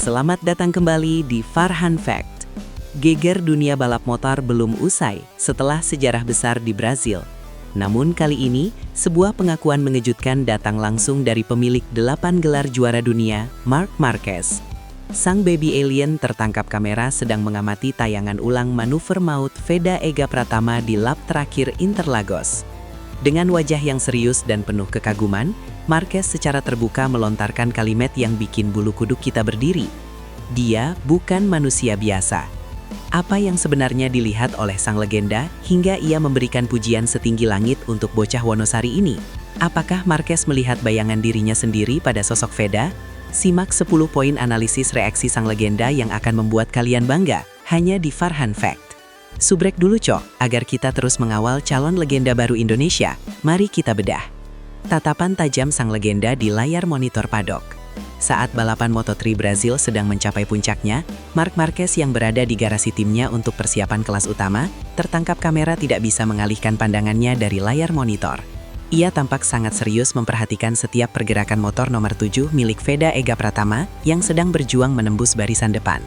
Selamat datang kembali di Farhan Fact. Geger dunia balap motor belum usai setelah sejarah besar di Brazil. Namun kali ini, sebuah pengakuan mengejutkan datang langsung dari pemilik 8 gelar juara dunia, Marc Marquez. Sang baby alien tertangkap kamera sedang mengamati tayangan ulang manuver maut Veda Ega Pratama di lap terakhir Interlagos. Dengan wajah yang serius dan penuh kekaguman, Marquez secara terbuka melontarkan kalimat yang bikin bulu kuduk kita berdiri. Dia bukan manusia biasa. Apa yang sebenarnya dilihat oleh sang legenda hingga ia memberikan pujian setinggi langit untuk bocah Wonosari ini? Apakah Marquez melihat bayangan dirinya sendiri pada sosok Veda? Simak 10 poin analisis reaksi sang legenda yang akan membuat kalian bangga, hanya di Farhan Fact. Subrek dulu cok, agar kita terus mengawal calon legenda baru Indonesia. Mari kita bedah. Tatapan tajam sang legenda di layar monitor paddock. Saat balapan Moto3 Brazil sedang mencapai puncaknya, Marc Marquez yang berada di garasi timnya untuk persiapan kelas utama, tertangkap kamera tidak bisa mengalihkan pandangannya dari layar monitor. Ia tampak sangat serius memperhatikan setiap pergerakan motor nomor 7 milik Veda Ega Pratama yang sedang berjuang menembus barisan depan.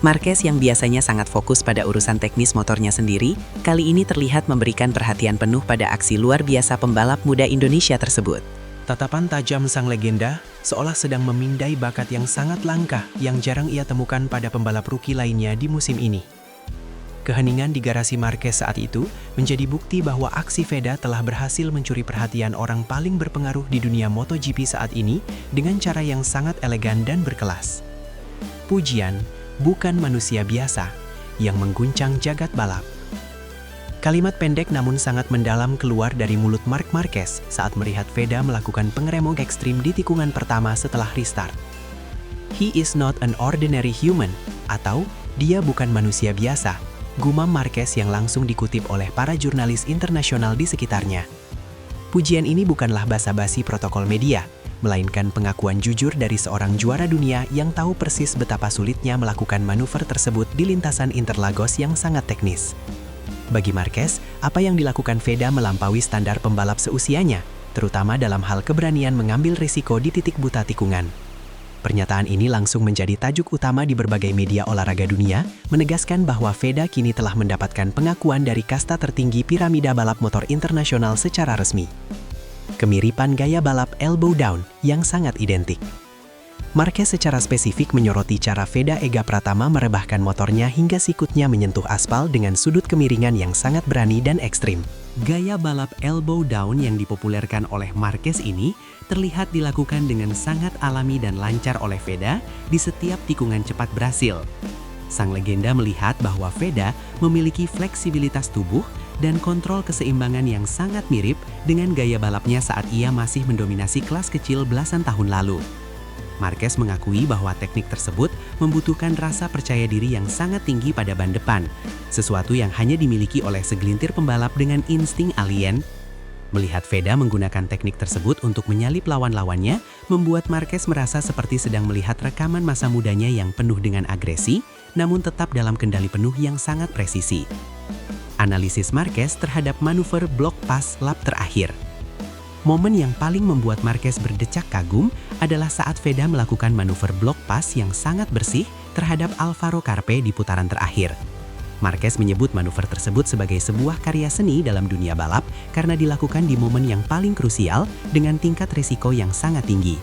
Marquez yang biasanya sangat fokus pada urusan teknis motornya sendiri, kali ini terlihat memberikan perhatian penuh pada aksi luar biasa pembalap muda Indonesia tersebut. Tatapan tajam sang legenda seolah sedang memindai bakat yang sangat langka yang jarang ia temukan pada pembalap rookie lainnya di musim ini. Keheningan di garasi Marquez saat itu menjadi bukti bahwa aksi Veda telah berhasil mencuri perhatian orang paling berpengaruh di dunia MotoGP saat ini dengan cara yang sangat elegan dan berkelas. Pujian bukan manusia biasa yang mengguncang jagat balap. Kalimat pendek namun sangat mendalam keluar dari mulut Marc Marquez saat melihat Veda melakukan pengerem ekstrim di tikungan pertama setelah restart. He is not an ordinary human, atau dia bukan manusia biasa, gumam Marquez yang langsung dikutip oleh para jurnalis internasional di sekitarnya. Pujian ini bukanlah basa-basi protokol media, melainkan pengakuan jujur dari seorang juara dunia yang tahu persis betapa sulitnya melakukan manuver tersebut di lintasan Interlagos yang sangat teknis. Bagi Marquez, apa yang dilakukan Veda melampaui standar pembalap seusianya, terutama dalam hal keberanian mengambil risiko di titik buta tikungan. Pernyataan ini langsung menjadi tajuk utama di berbagai media olahraga dunia, menegaskan bahwa Veda kini telah mendapatkan pengakuan dari kasta tertinggi piramida balap motor internasional secara resmi. Kemiripan gaya balap elbow down yang sangat identik. Marquez secara spesifik menyoroti cara Veda Ega Pratama merebahkan motornya hingga sikutnya menyentuh aspal dengan sudut kemiringan yang sangat berani dan ekstrim. Gaya balap elbow down yang dipopulerkan oleh Marquez ini terlihat dilakukan dengan sangat alami dan lancar oleh Veda di setiap tikungan cepat Brasil. Sang legenda melihat bahwa Veda memiliki fleksibilitas tubuh dan kontrol keseimbangan yang sangat mirip dengan gaya balapnya saat ia masih mendominasi kelas kecil belasan tahun lalu. Marquez mengakui bahwa teknik tersebut membutuhkan rasa percaya diri yang sangat tinggi pada ban depan, sesuatu yang hanya dimiliki oleh segelintir pembalap dengan insting alien. Melihat Veda menggunakan teknik tersebut untuk menyalip lawan-lawannya, membuat Marquez merasa seperti sedang melihat rekaman masa mudanya yang penuh dengan agresi, namun tetap dalam kendali penuh yang sangat presisi. Analisis Marquez terhadap manuver block pass lap terakhir. Momen yang paling membuat Marquez berdecak kagum adalah saat Veda melakukan manuver block pass yang sangat bersih terhadap Alvaro Carpe di putaran terakhir. Marquez menyebut manuver tersebut sebagai sebuah karya seni dalam dunia balap karena dilakukan di momen yang paling krusial dengan tingkat risiko yang sangat tinggi.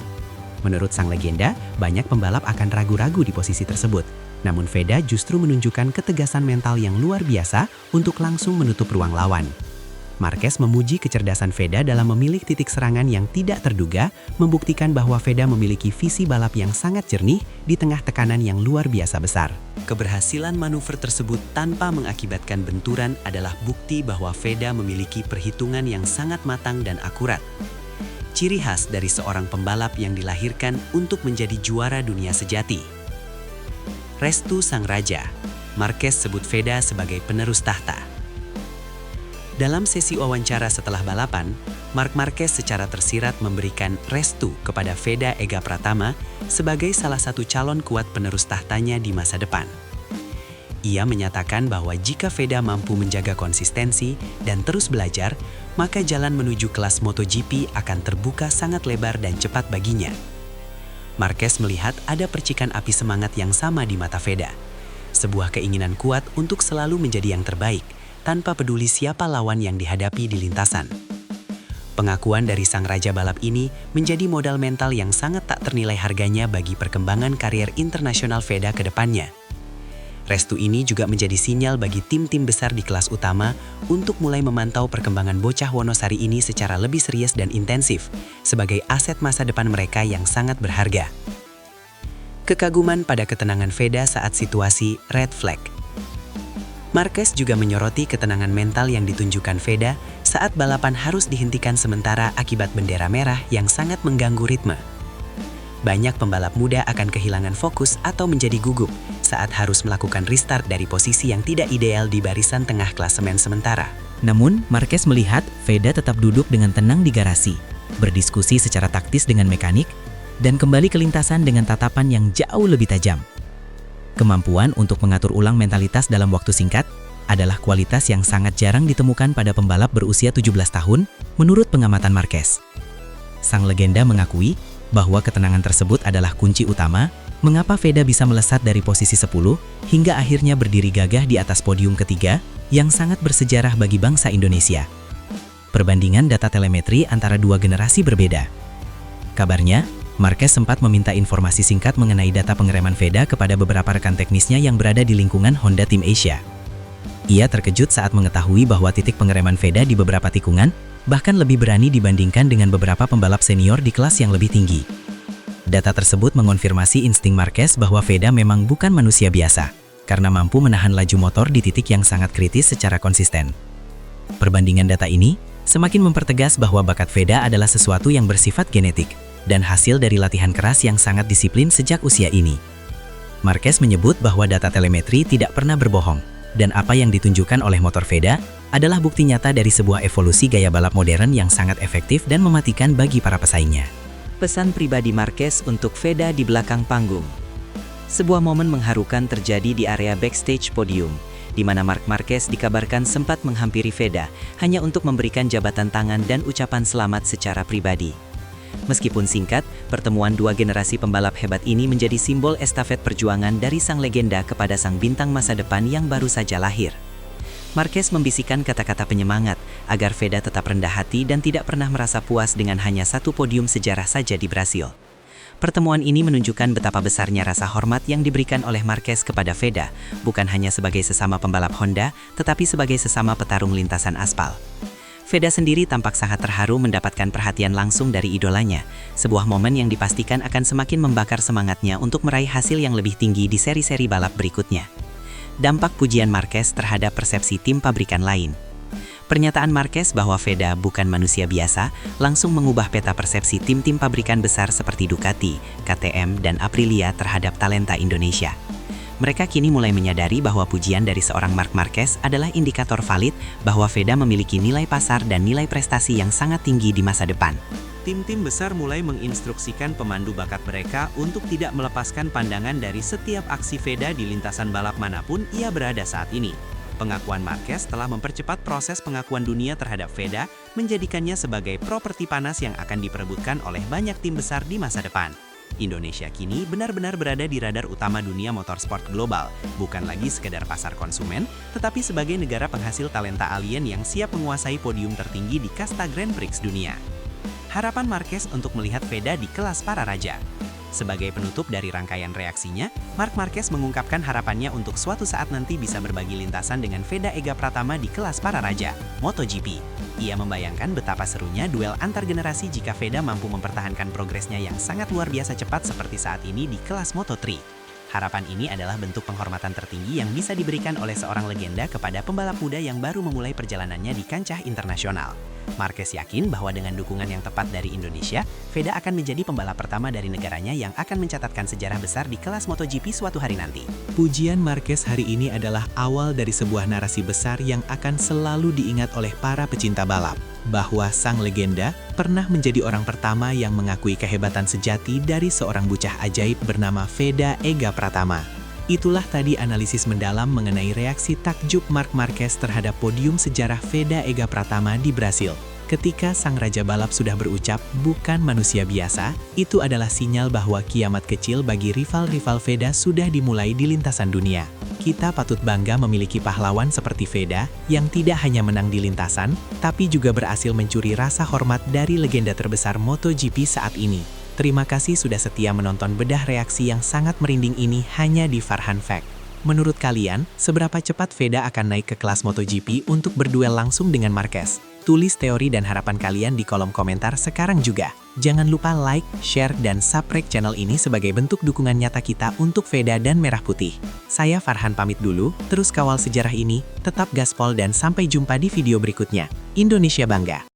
Menurut sang legenda, banyak pembalap akan ragu-ragu di posisi tersebut. Namun Veda justru menunjukkan ketegasan mental yang luar biasa untuk langsung menutup ruang lawan. Marquez memuji kecerdasan Veda dalam memilih titik serangan yang tidak terduga, membuktikan bahwa Veda memiliki visi balap yang sangat jernih di tengah tekanan yang luar biasa besar. Keberhasilan manuver tersebut tanpa mengakibatkan benturan adalah bukti bahwa Veda memiliki perhitungan yang sangat matang dan akurat. Ciri khas dari seorang pembalap yang dilahirkan untuk menjadi juara dunia sejati. Restu sang raja, Marquez sebut Veda sebagai penerus tahta. Dalam sesi wawancara setelah balapan, Marc Marquez secara tersirat memberikan restu kepada Veda Ega Pratama sebagai salah satu calon kuat penerus tahtanya di masa depan. Ia menyatakan bahwa jika Veda mampu menjaga konsistensi dan terus belajar, maka jalan menuju kelas MotoGP akan terbuka sangat lebar dan cepat baginya. Marquez melihat ada percikan api semangat yang sama di mata Veda. Sebuah keinginan kuat untuk selalu menjadi yang terbaik, tanpa peduli siapa lawan yang dihadapi di lintasan. Pengakuan dari sang raja balap ini menjadi modal mental yang sangat tak ternilai harganya bagi perkembangan karier internasional Veda ke depannya. Restu ini juga menjadi sinyal bagi tim-tim besar di kelas utama untuk mulai memantau perkembangan bocah Wonosari ini secara lebih serius dan intensif, sebagai aset masa depan mereka yang sangat berharga. Kekaguman pada ketenangan Veda saat situasi red flag. Marquez juga menyoroti ketenangan mental yang ditunjukkan Veda saat balapan harus dihentikan sementara akibat bendera merah yang sangat mengganggu ritme. Banyak pembalap muda akan kehilangan fokus atau menjadi gugup saat harus melakukan restart dari posisi yang tidak ideal di barisan tengah klasemen sementara. Namun, Marquez melihat Veda tetap duduk dengan tenang di garasi, berdiskusi secara taktis dengan mekanik, dan kembali ke lintasan dengan tatapan yang jauh lebih tajam. Kemampuan untuk mengatur ulang mentalitas dalam waktu singkat adalah kualitas yang sangat jarang ditemukan pada pembalap berusia 17 tahun, menurut pengamatan Marquez. Sang legenda mengakui bahwa ketenangan tersebut adalah kunci utama mengapa Veda bisa melesat dari posisi 10 hingga akhirnya berdiri gagah di atas podium ketiga yang sangat bersejarah bagi bangsa Indonesia. Perbandingan data telemetri antara dua generasi berbeda. Kabarnya, Marquez sempat meminta informasi singkat mengenai data pengereman Veda kepada beberapa rekan teknisnya yang berada di lingkungan Honda Team Asia. Ia terkejut saat mengetahui bahwa titik pengereman Veda di beberapa tikungan bahkan lebih berani dibandingkan dengan beberapa pembalap senior di kelas yang lebih tinggi. Data tersebut mengonfirmasi insting Marquez bahwa Veda memang bukan manusia biasa, karena mampu menahan laju motor di titik yang sangat kritis secara konsisten. Perbandingan data ini semakin mempertegas bahwa bakat Veda adalah sesuatu yang bersifat genetik dan hasil dari latihan keras yang sangat disiplin sejak usia ini. Marquez menyebut bahwa data telemetri tidak pernah berbohong, dan apa yang ditunjukkan oleh motor Veda adalah bukti nyata dari sebuah evolusi gaya balap modern yang sangat efektif dan mematikan bagi para pesaingnya. Pesan pribadi Marquez untuk Veda di belakang panggung. Sebuah momen mengharukan terjadi di area backstage podium, di mana Marc Marquez dikabarkan sempat menghampiri Veda hanya untuk memberikan jabatan tangan dan ucapan selamat secara pribadi. Meskipun singkat, pertemuan dua generasi pembalap hebat ini menjadi simbol estafet perjuangan dari sang legenda kepada sang bintang masa depan yang baru saja lahir. Marquez membisikkan kata-kata penyemangat agar Veda tetap rendah hati dan tidak pernah merasa puas dengan hanya satu podium sejarah saja di Brasil. Pertemuan ini menunjukkan betapa besarnya rasa hormat yang diberikan oleh Marquez kepada Veda, bukan hanya sebagai sesama pembalap Honda, tetapi sebagai sesama petarung lintasan aspal. Veda sendiri tampak sangat terharu mendapatkan perhatian langsung dari idolanya, sebuah momen yang dipastikan akan semakin membakar semangatnya untuk meraih hasil yang lebih tinggi di seri-seri balap berikutnya. Dampak pujian Marquez terhadap persepsi tim pabrikan lain. Pernyataan Marquez bahwa Veda bukan manusia biasa langsung mengubah peta persepsi tim-tim pabrikan besar seperti Ducati, KTM, dan Aprilia terhadap talenta Indonesia. Mereka kini mulai menyadari bahwa pujian dari seorang Marc Marquez adalah indikator valid bahwa Veda memiliki nilai pasar dan nilai prestasi yang sangat tinggi di masa depan. Tim-tim besar mulai menginstruksikan pemandu bakat mereka untuk tidak melepaskan pandangan dari setiap aksi Veda di lintasan balap manapun ia berada saat ini. Pengakuan Marquez telah mempercepat proses pengakuan dunia terhadap Veda, menjadikannya sebagai properti panas yang akan diperebutkan oleh banyak tim besar di masa depan. Indonesia kini benar-benar berada di radar utama dunia motorsport global, bukan lagi sekedar pasar konsumen, tetapi sebagai negara penghasil talenta alien yang siap menguasai podium tertinggi di kasta Grand Prix dunia. Harapan Marquez untuk melihat Veda di kelas para raja. Sebagai penutup dari rangkaian reaksinya, Marc Marquez mengungkapkan harapannya untuk suatu saat nanti bisa berbagi lintasan dengan Veda Ega Pratama di kelas para raja, MotoGP. Ia membayangkan betapa serunya duel antar generasi jika Veda mampu mempertahankan progresnya yang sangat luar biasa cepat seperti saat ini di kelas Moto3. Harapan ini adalah bentuk penghormatan tertinggi yang bisa diberikan oleh seorang legenda kepada pembalap muda yang baru memulai perjalanannya di kancah internasional. Marquez yakin bahwa dengan dukungan yang tepat dari Indonesia, Veda akan menjadi pembalap pertama dari negaranya yang akan mencatatkan sejarah besar di kelas MotoGP suatu hari nanti. Pujian Marquez hari ini adalah awal dari sebuah narasi besar yang akan selalu diingat oleh para pecinta balap, bahwa sang legenda pernah menjadi orang pertama yang mengakui kehebatan sejati dari seorang bocah ajaib bernama Veda Ega Pratama. Itulah tadi analisis mendalam mengenai reaksi takjub Marc Marquez terhadap podium sejarah Veda Ega Pratama di Brasil. Ketika sang raja balap sudah berucap, bukan manusia biasa, itu adalah sinyal bahwa kiamat kecil bagi rival-rival Veda sudah dimulai di lintasan dunia. Kita patut bangga memiliki pahlawan seperti Veda, yang tidak hanya menang di lintasan, tapi juga berhasil mencuri rasa hormat dari legenda terbesar MotoGP saat ini. Terima kasih sudah setia menonton bedah reaksi yang sangat merinding ini hanya di Farhan Fact. Menurut kalian, seberapa cepat Veda akan naik ke kelas MotoGP untuk berduel langsung dengan Marquez? Tulis teori dan harapan kalian di kolom komentar sekarang juga. Jangan lupa like, share, dan subscribe channel ini sebagai bentuk dukungan nyata kita untuk Veda dan Merah Putih. Saya Farhan pamit dulu, terus kawal sejarah ini, tetap gaspol dan sampai jumpa di video berikutnya. Indonesia bangga!